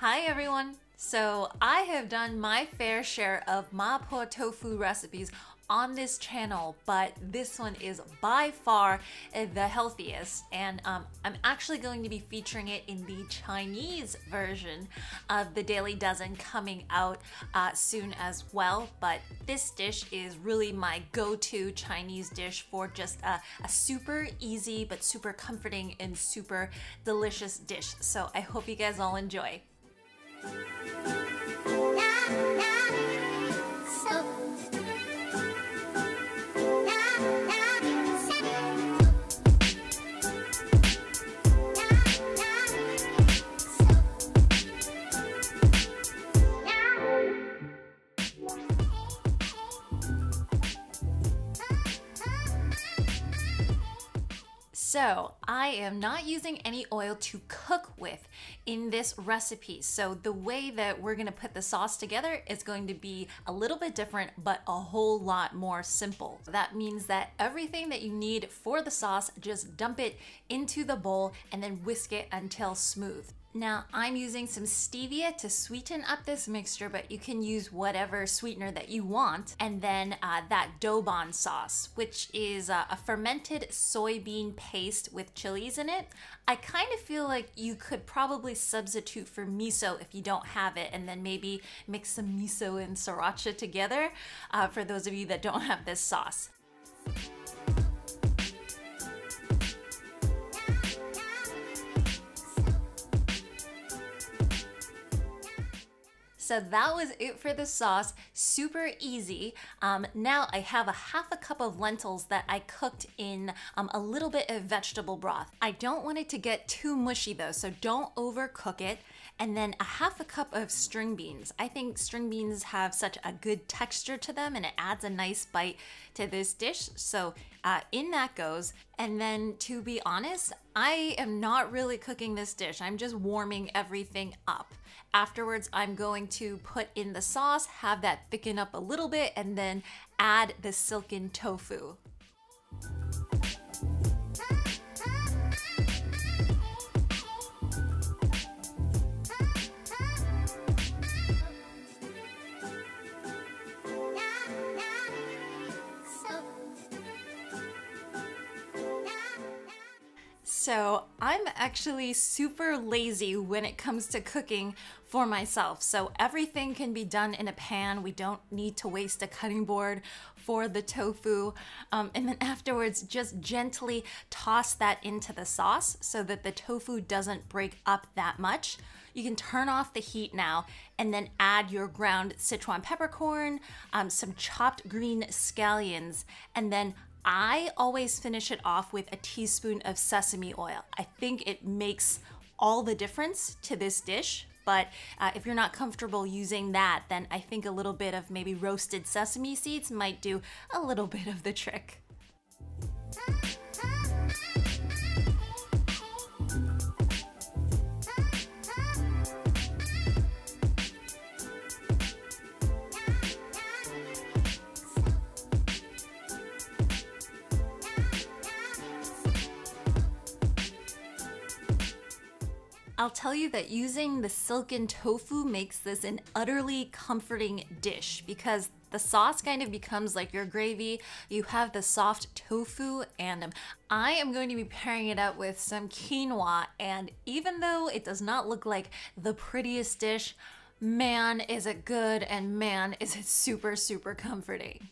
Hi everyone! So I have done my fair share of Mapo Tofu recipes on this channel, but this one is by far the healthiest, and I'm actually going to be featuring it in the Chinese version of the Daily Dozen coming out soon as well. But this dish is really my go-to Chinese dish for just a super easy but super comforting and super delicious dish. So I hope you guys all enjoy. So I am not using any oil to cook with in this recipe. So the way that we're gonna put the sauce together is going to be a little bit different, but a whole lot more simple. That means that everything that you need for the sauce, just dump it into the bowl and then whisk it until smooth. Now I'm using some stevia to sweeten up this mixture, but you can use whatever sweetener that you want. And then that Dobon sauce, which is a fermented soybean paste with chilies in it. I kind of feel like you could probably substitute for miso if you don't have it, and then maybe mix some miso and sriracha together for those of you that don't have this sauce. So that was it for the sauce, super easy. Now I have a half a cup of lentils that I cooked in a little bit of vegetable broth. I don't want it to get too mushy though, so don't overcook it. And then a half a cup of string beans. I think string beans have such a good texture to them and it adds a nice bite to this dish. So in that goes. And then to be honest, I am not really cooking this dish. I'm just warming everything up. Afterwards, I'm going to put in the sauce, have that thicken up a little bit, and then add the silken tofu. So I'm actually super lazy when it comes to cooking for myself. So everything can be done in a pan. We don't need to waste a cutting board for the tofu. And then afterwards, just gently toss that into the sauce so that the tofu doesn't break up that much. You can turn off the heat now and then add your ground Sichuan peppercorn, some chopped green scallions, and then I always finish it off with a teaspoon of sesame oil. I think it makes all the difference to this dish, but if you're not comfortable using that, then I think a little bit of maybe roasted sesame seeds might do a little bit of the trick. I'll tell you that using the silken tofu makes this an utterly comforting dish because the sauce kind of becomes like your gravy. You have the soft tofu, and I am going to be pairing it up with some quinoa. And even though it does not look like the prettiest dish, man, is it good, and man, is it super, super comforting.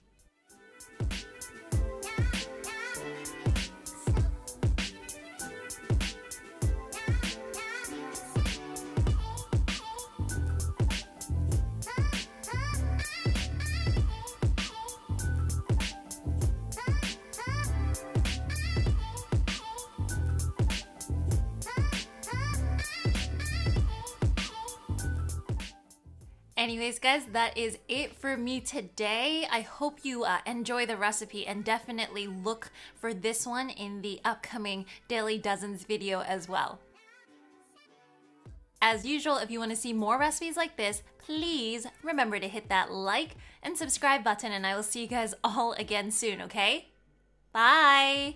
Anyways, guys, that is it for me today. I hope you enjoy the recipe and definitely look for this one in the upcoming Daily Dozens video as well. As usual, if you want to see more recipes like this, please remember to hit that like and subscribe button, and I will see you guys all again soon, okay? Bye!